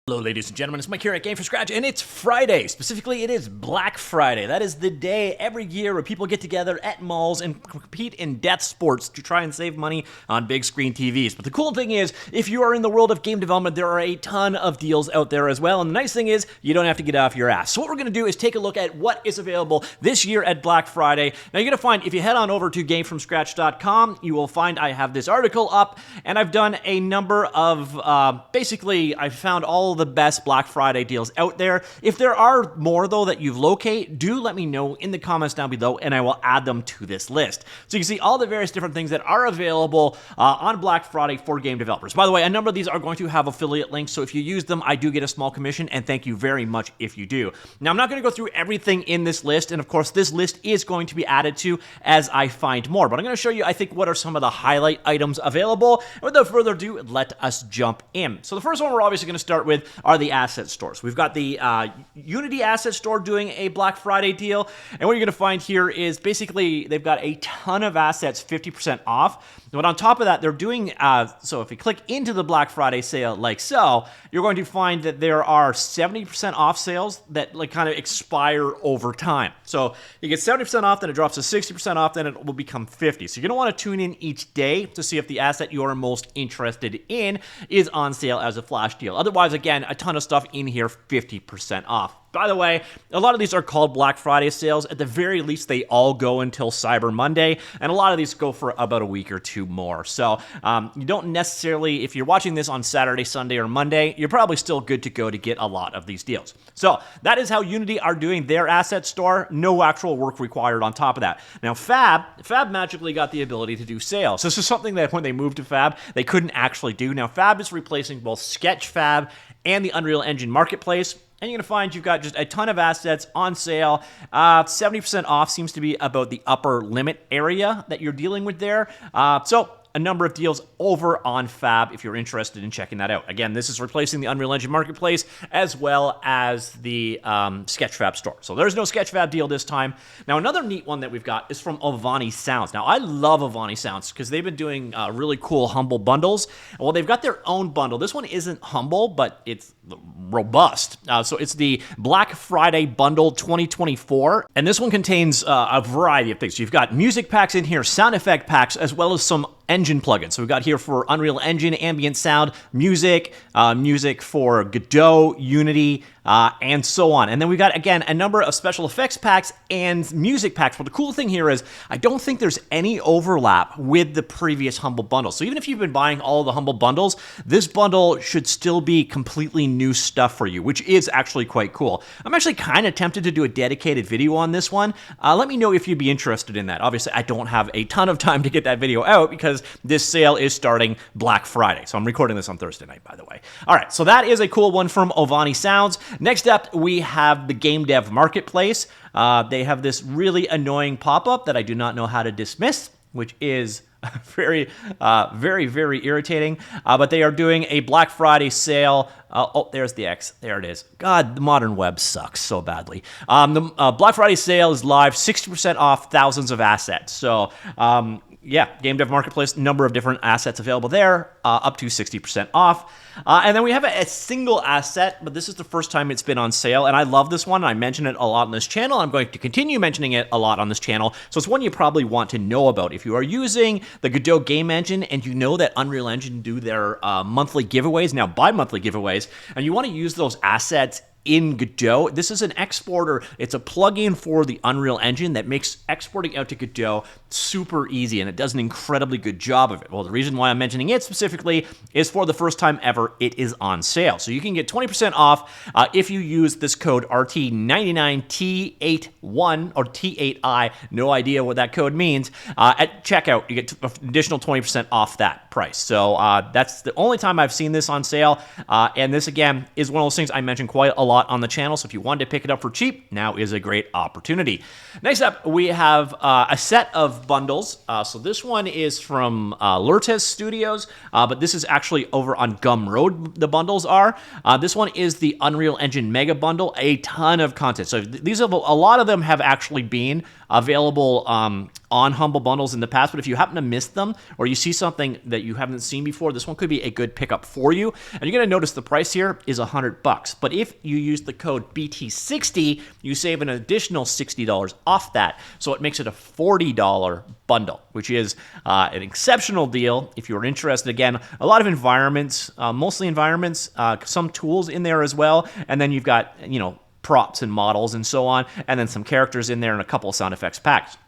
Hello, ladies and gentlemen, it's Mike here at Gamefromscratch, and it's Friday. Specifically, it is Black Friday. That is the day every year where people get together at malls and compete in death sports to try and save money on big screen TVs. But the cool thing is, if you are in the world of game development, there are a ton of deals out there as well. And the nice thing is, you don't have to get off your ass. So what we're going to do is take a look at what is available this year at Black Friday. Now, you're going to find, if you head on over to Gamefromscratch.com, you will find I have this article up, and I've done a number of, basically, I've found all the best Black Friday deals out there. If there are more, though, that you've located, do let me know in the comments down below, and I will add them to this list. So you can see all the various different things that are available on Black Friday for game developers. By the way, a number of these are going to have affiliate links, so if you use them, I do get a small commission, and thank you very much if you do. Now, I'm not going to go through everything in this list, and of course, this list is going to be added to as I find more, but I'm going to show you, I think, what are some of the highlight items available. And without further ado, let us jump in. So the first one we're obviously going to start with are the asset stores. We've got the Unity asset store doing a Black Friday deal, and what you're going to find here is basically they've got a ton of assets 50% off. But on top of that, they're doing, so if you click into the Black Friday sale like so, you're going to find that there are 70% off sales that like kind of expire over time. So you get 70% off, then it drops to 60% off, then it will become 50. So you're going to want to tune in each day to see if the asset you are most interested in is on sale as a flash deal. Otherwise, again, a ton of stuff in here 50% off. By the way, a lot of these are called Black Friday sales. At the very least, they all go until Cyber Monday, and a lot of these go for about a week or two more. So you don't necessarily, if you're watching this on Saturday, Sunday, or Monday, you're probably still good to go to get a lot of these deals. So that is how Unity are doing their asset store. No actual work required on top of that. Now, Fab magically got the ability to do sales. This is something that when they moved to Fab, they couldn't actually do. Now, Fab is replacing both Sketchfab and the Unreal Engine Marketplace. And you're going to find you've got just a ton of assets on sale. 70% off seems to be about the upper limit area that you're dealing with there. So a number of deals over on Fab if you're interested in checking that out. Again, this is replacing the Unreal Engine Marketplace as well as the Sketchfab store. So there's no Sketchfab deal this time. Now, another neat one that we've got is from Avani Sounds. Now, I love Avani Sounds because they've been doing really cool Humble bundles. Well, they've got their own bundle. This one isn't Humble, but it's robust. So it's the Black Friday Bundle 2024. And this one contains a variety of things. So you've got music packs in here, sound effect packs, as well as some engine plugins. So we've got here for Unreal Engine, ambient sound, music, music for Godot, Unity, and so on. And then we've got, again, a number of special effects packs and music packs. But the cool thing here is I don't think there's any overlap with the previous Humble bundle. So even if you've been buying all the Humble bundles, this bundle should still be completely new stuff for you, which is actually quite cool. I'm actually kind of tempted to do a dedicated video on this one. Let me know if you'd be interested in that. Obviously, I don't have a ton of time to get that video out because this sale is starting Black Friday. So I'm recording this on Thursday night, by the way. All right, so that is a cool one from Avani Sounds. Next up, we have the Game Dev Marketplace. They have this really annoying pop-up that I do not know how to dismiss, which is very, very irritating. But they are doing a Black Friday sale. Oh, there's the X. There it is. God, the modern web sucks so badly. The Black Friday sale is live, 60% off thousands of assets. So, yeah, Game Dev Marketplace, number of different assets available there, up to 60% off. And then we have a single asset, but this is the first time it's been on sale, and I love this one. I mention it a lot on this channel. I'm going to continue mentioning it a lot on this channel, so it's one you probably want to know about. If you are using the Godot game engine and you know that Unreal Engine do their monthly giveaways, now bi-monthly giveaways, and you want to use those assets in Godot, this is an exporter. It's a plugin for the Unreal Engine that makes exporting out to Godot super easy, and it does an incredibly good job of it. Well, the reason why I'm mentioning it specifically is for the first time ever, it is on sale. So you can get 20% off if you use this code RT99T81 or T8I, no idea what that code means. At checkout, you get additional 20% off that price. So that's the only time I've seen this on sale, and this, again, is one of those things I mentioned quite a lot on the channel, so if you wanted to pick it up for cheap, now is a great opportunity. Next up, we have a set of bundles. So this one is from Lurtes Studios, but this is actually over on Gumroad, the bundles are. This one is the Unreal Engine Mega Bundle, a ton of content. So these have, a lot of them have actually been available on Humble Bundles in the past, but if you happen to miss them or you see something that you haven't seen before, this one could be a good pickup for you. And you're going to notice the price here is $100. But if you use the code BT60, you save an additional $60 off that. So it makes it a $40 bundle, which is an exceptional deal if you're interested. Again, a lot of environments, mostly environments, some tools in there as well. And then you've got, props and models and so on, and then some characters in there and a couple of sound effects packs.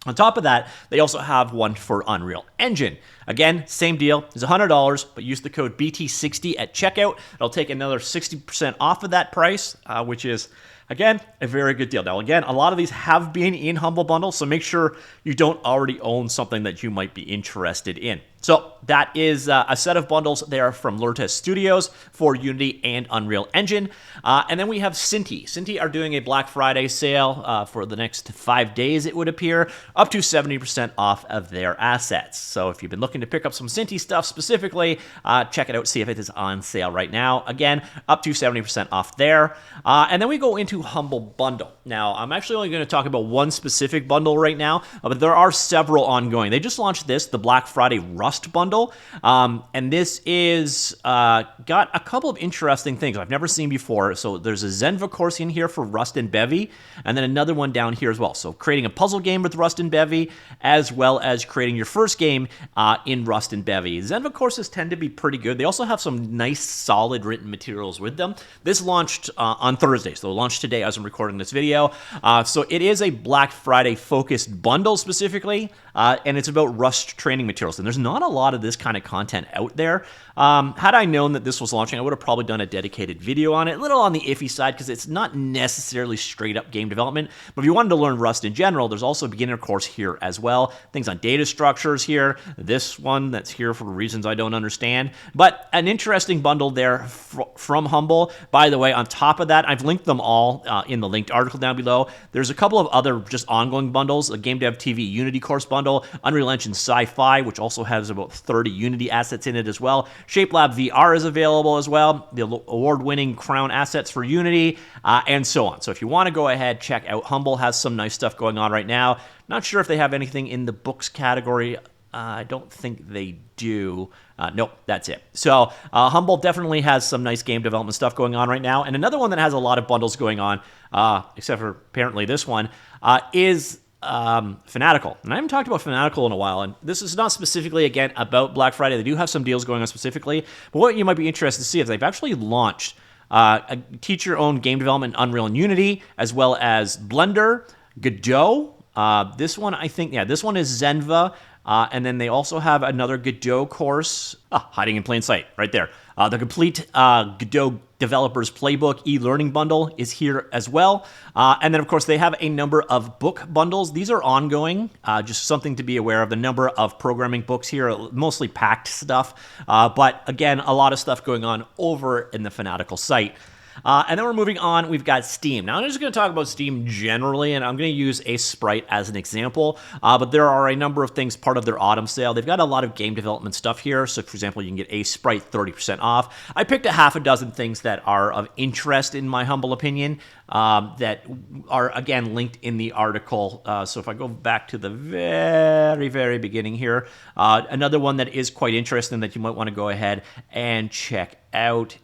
On top of that, they also have one for Unreal Engine. Again, same deal. It's $100, but use the code BT60 at checkout. It'll take another 60% off of that price, which is, again, a very good deal. Now, again, a lot of these have been in Humble Bundle, so make sure you don't already own something that you might be interested in. So that is a set of bundles there from Lurtes Studios for Unity and Unreal Engine. And then we have Synty. Synty are doing a Black Friday sale for the next 5 days, it would appear, up to 70% off of their assets. So if you've been looking to pick up some Synty stuff specifically, check it out, see if it is on sale right now. Again, up to 70% off there. And then we go into Humble Bundle. Now, I'm actually only going to talk about one specific bundle right now, but there are several ongoing. They just launched this, the Black Friday Rust bundle, and this is got a couple of interesting things I've never seen before. So there's a Zenva course in here for Rust and Bevy, and then another one down here as well. So creating a puzzle game with Rust and Bevy, as well as creating your first game in Rust and Bevy. Zenva courses tend to be pretty good. They also have some nice, solid written materials with them. This launched on Thursday, so it launched today as I'm recording this video. So it is a Black Friday focused bundle specifically, and it's about Rust training materials. And there's not a lot of this kind of content out there. Had I known that this was launching, I would have probably done a dedicated video on it. A little on the iffy side because it's not necessarily straight up game development. But if you wanted to learn Rust in general, there's also a beginner course here as well. Things on data structures here. This one that's here for reasons I don't understand. But an interesting bundle there from Humble. By the way, on top of that, I've linked them all in the linked article down below. There's a couple of other just ongoing bundles. A Game Dev TV Unity course bundle. Unreal Engine Sci-Fi, which also has about 30 Unity assets in it as well. ShapeLab VR is available as well. The award-winning Crown assets for Unity, and so on. So if you want to go ahead, check out Humble. Has some nice stuff going on right now. Not sure if they have anything in the books category. I don't think they do. Nope, that's it. So Humble definitely has some nice game development stuff going on right now. And another one that has a lot of bundles going on, except for apparently this one, is Fanatical. And I haven't talked about Fanatical in a while, and this is not specifically, again, about Black Friday. They do have some deals going on specifically, but what you might be interested to see is they've actually launched a teach-your-own game development in Unreal and Unity, as well as Blender, Godot. This one, I think, this one is Zenva, and then they also have another Godot course, hiding in plain sight, right there. The complete Godot Developers Playbook e-learning bundle is here as well. And then, of course, they have a number of book bundles. These are ongoing, just something to be aware of. The number of programming books here, mostly packed stuff. But again, a lot of stuff going on over in the Fanatical site. And then we're moving on. We've got Steam. Now, I'm just going to talk about Steam generally, and I'm going to use a Sprite as an example. But there are a number of things part of their autumn sale. They've got a lot of game development stuff here. So, for example, you can get a Sprite 30% off. I picked a half a dozen things that are of interest, in my humble opinion, that are, again, linked in the article. So if I go back to the very, very beginning here, another one that is quite interesting that you might want to go ahead and check out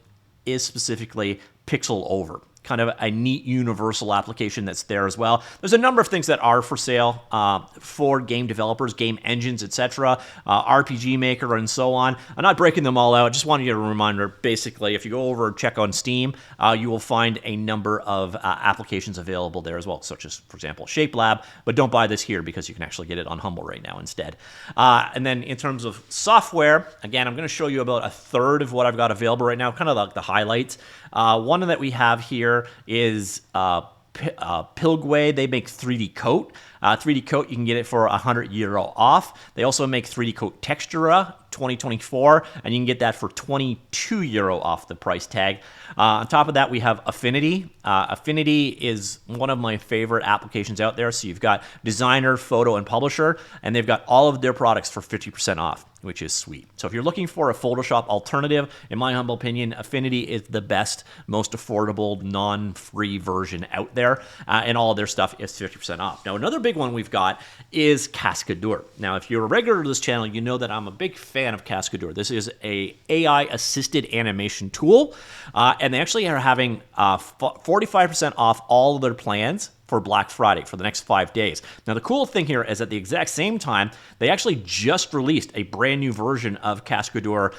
is specifically Pixel Over. Kind of a neat universal application that's there as well. There's a number of things that are for sale for game developers, game engines, etc., RPG Maker, and so on. I'm not breaking them all out. I just wanted you to reminder, basically, if you go over and check on Steam, you will find a number of applications available there as well, such as, for example, ShapeLab, but don't buy this here because you can actually get it on Humble right now instead. And then in terms of software, again, I'm going to show you about a third of what I've got available right now, kind of like the highlights. One that we have here is Pilgway. They make 3D Coat. 3D Coat, you can get it for €100 off. They also make 3D Coat Textura 2024, and you can get that for €22 off the price tag. On top of that, we have Affinity. Affinity is one of my favorite applications out there. So you've got designer, photo, and publisher, and they've got all of their products for 50% off, which is sweet. So if you're looking for a Photoshop alternative, in my humble opinion, Affinity is the best, most affordable, non-free version out there, and all of their stuff is 50% off. Now, another big one we've got is Cascadeur. Now, if you're a regular to this channel, you know that I'm a big fan of Cascadeur. This is a AI-assisted animation tool, and they actually are having 45% off all of their plans for Black Friday for the next 5 days. Now, the cool thing here is at the exact same time, they actually just released a brand new version of Cascadeur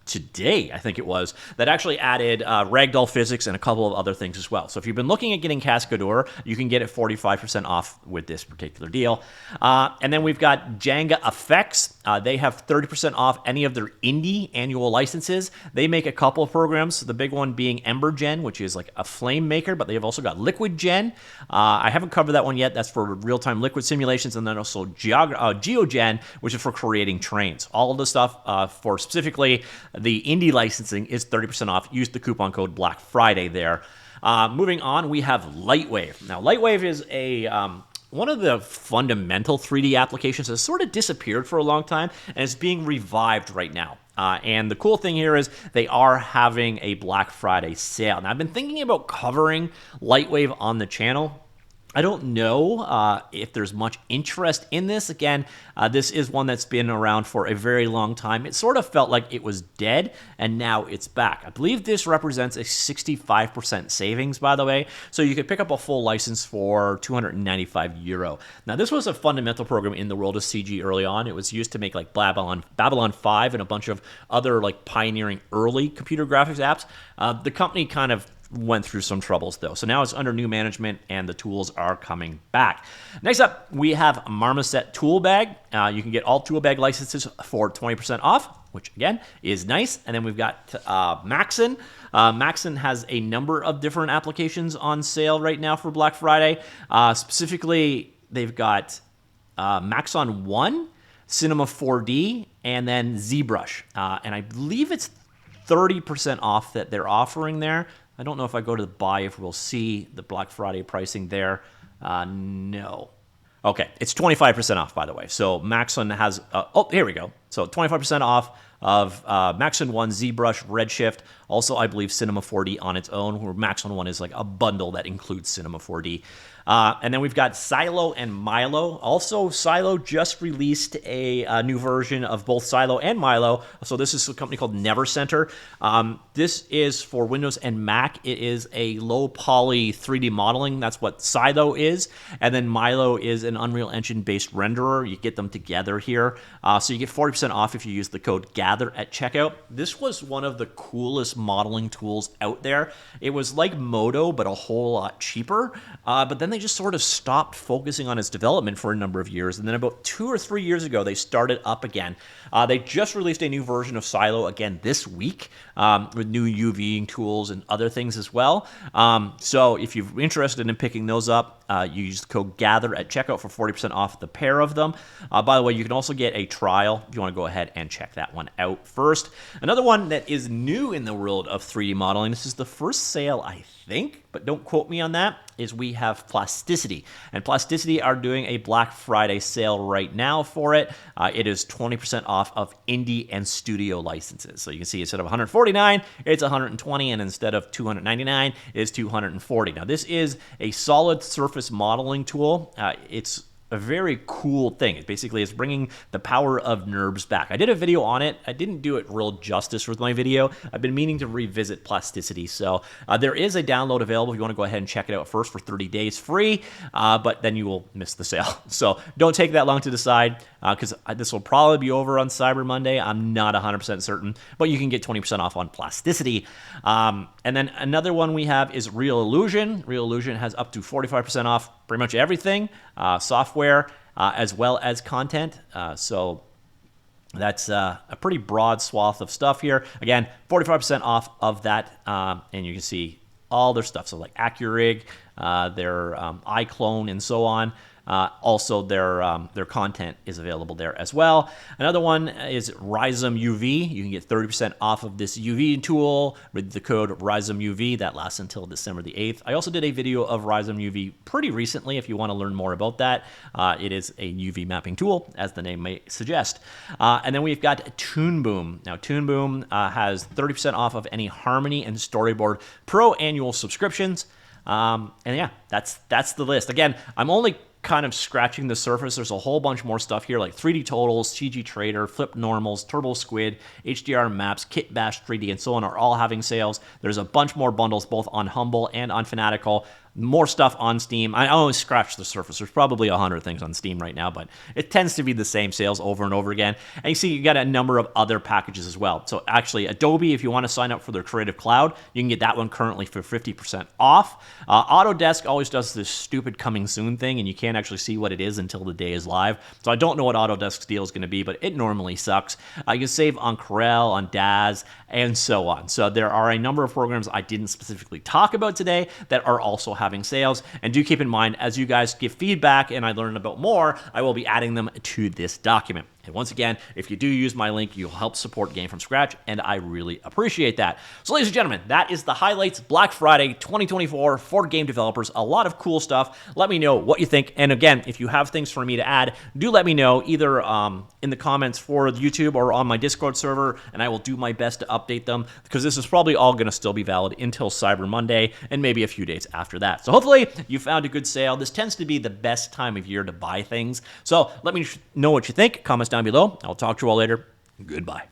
today, I think it was, that actually added ragdoll physics and a couple of other things as well. So if you've been looking at getting Cascadeur, you can get it 45% off with this particular deal. And then we've got Jenga Effects. They have 30% off any of their indie annual licenses. They make a couple of programs, the big one being Ember Gen, which is like a flame maker, but they've also got Liquid Gen. I haven't covered that one yet. That's for real-time liquid simulations, and then also GeoGen, which is for creating trains. All of the stuff for specifically the indie licensing is 30% off. Use the coupon code Black Friday there. Moving on, we have Lightwave. Now, Lightwave is one of the fundamental 3D applications that has sort of disappeared for a long time and is being revived right now. And the cool thing here is they are having a Black Friday sale. Now, I've been thinking about covering Lightwave on the channel. I don't know if there's much interest in this. Again, this is one that's been around for a very long time. It sort of felt like it was dead, and now it's back. I believe this represents a 65% savings, by the way. So you could pick up a full license for €295. Now, this was a fundamental program in the world of CG early on. It was used to make like Babylon 5 and a bunch of other like pioneering early computer graphics apps. The company kind of went through some troubles though. So now it's under new management and the tools are coming back. Next up, we have Marmoset Tool Bag. You can get all tool bag licenses for 20% off, which again is nice. And then we've got Maxon. Maxon has a number of different applications on sale right now for Black Friday. Specifically, they've got Maxon 1, Cinema 4D, and then ZBrush. And I believe it's 30% off that they're offering there. I don't know if I go to the buy if we'll see the Black Friday pricing there. No. Okay, it's 25% off, by the way. So Maxon has, oh, here we go. So 25% off of Maxon 1, ZBrush, Redshift. Also, I believe Cinema 4D on its own, where Maxon 1 is like a bundle that includes Cinema 4D. And then we've got Silo and Milo. Also, Silo just released a new version of both Silo and Milo. So this is a company called Never Center. This is for Windows and Mac. It is a low poly 3D modeling. That's what Silo is. And then Milo is an Unreal Engine based renderer. You get them together here. So you get 40% off if you use the code GATHER at checkout. This was one of the coolest modeling tools out there. It was like Modo, but a whole lot cheaper. But then they just sort of stopped focusing on its development for a number of years. And then about 2 or 3 years ago, they started up again. They just released a new version of Silo again this week with new UVing tools and other things as well. So if you're interested in picking those up, you use the code GATHER at checkout for 40% off the pair of them. By the way, you can also get a trial if you want to go ahead and check that one out first. Another one that is new in the world of 3D modeling, this is the first sale, I think, but don't quote me on that, is we have Plasticity. And Plasticity are doing a Black Friday sale right now for it. It is 20% off of indie and studio licenses. So you can see instead of $149, it's $120, and instead of $299, it's $240. Now this is a solid surface modeling tool. It's a very cool thing. It basically is bringing the power of NURBS back. I did a video on it. I didn't do it real justice with my video. I've been meaning to revisit Plasticity. So there is a download available if you want to go ahead and check it out first for 30 days free, but then you will miss the sale. So don't take that long to decide because this will probably be over on Cyber Monday. I'm not 100% certain, but you can get 20% off on Plasticity. And then another one we have is Real Illusion. Real Illusion has up to 45% off pretty much everything, software as well as content. So that's a pretty broad swath of stuff here. Again, 45% off of that, and you can see all their stuff. So like Accurig, their iClone, and so on. Also, their content is available there as well. Another one is Rhizome UV. You can get 30% off of this UV tool with the code Rhizome UV. That lasts until December the 8th. I also did a video of Rhizome UV pretty recently if you want to learn more about that. It is a UV mapping tool, as the name may suggest. And then we've got Toon Boom. Now, Toon Boom has 30% off of any Harmony and Storyboard Pro annual subscriptions. And yeah, that's the list. Again, I'm only kind of scratching the surface. There's a whole bunch more stuff here like 3D Totals, CG Trader, Flip Normals, Turbo Squid, HDR Maps, Kit Bash 3D, and so on are all having sales. There's a bunch more bundles both on Humble and on Fanatical. More stuff on Steam. I always scratch the surface. There's probably 100 things on Steam right now, but it tends to be the same sales over and over again. And you see you got a number of other packages as well. So actually, Adobe, if you want to sign up for their Creative Cloud, you can get that one currently for 50% off. Autodesk always does this stupid coming soon thing, and you can't actually see what it is until the day is live. So I don't know what Autodesk's deal is going to be, but it normally sucks. You can save on Corel, on Daz, and so on. So there are a number of programs I didn't specifically talk about today that are also having sales. And do keep in mind, as you guys give feedback and I learn about more, I will be adding them to this document. And once again, if you do use my link, you'll help support Game from Scratch, and I really appreciate that. So ladies and gentlemen, that is the highlights Black Friday 2024 for game developers. A lot of cool stuff. Let me know what you think. And again, if you have things for me to add, do let me know either in the comments for YouTube or on my Discord server, and I will do my best to update them, because this is probably all going to still be valid until Cyber Monday and maybe a few days after that. So hopefully you found a good sale. This tends to be the best time of year to buy things. So let me know what you think. Comments down below. I'll talk to you all later. Goodbye.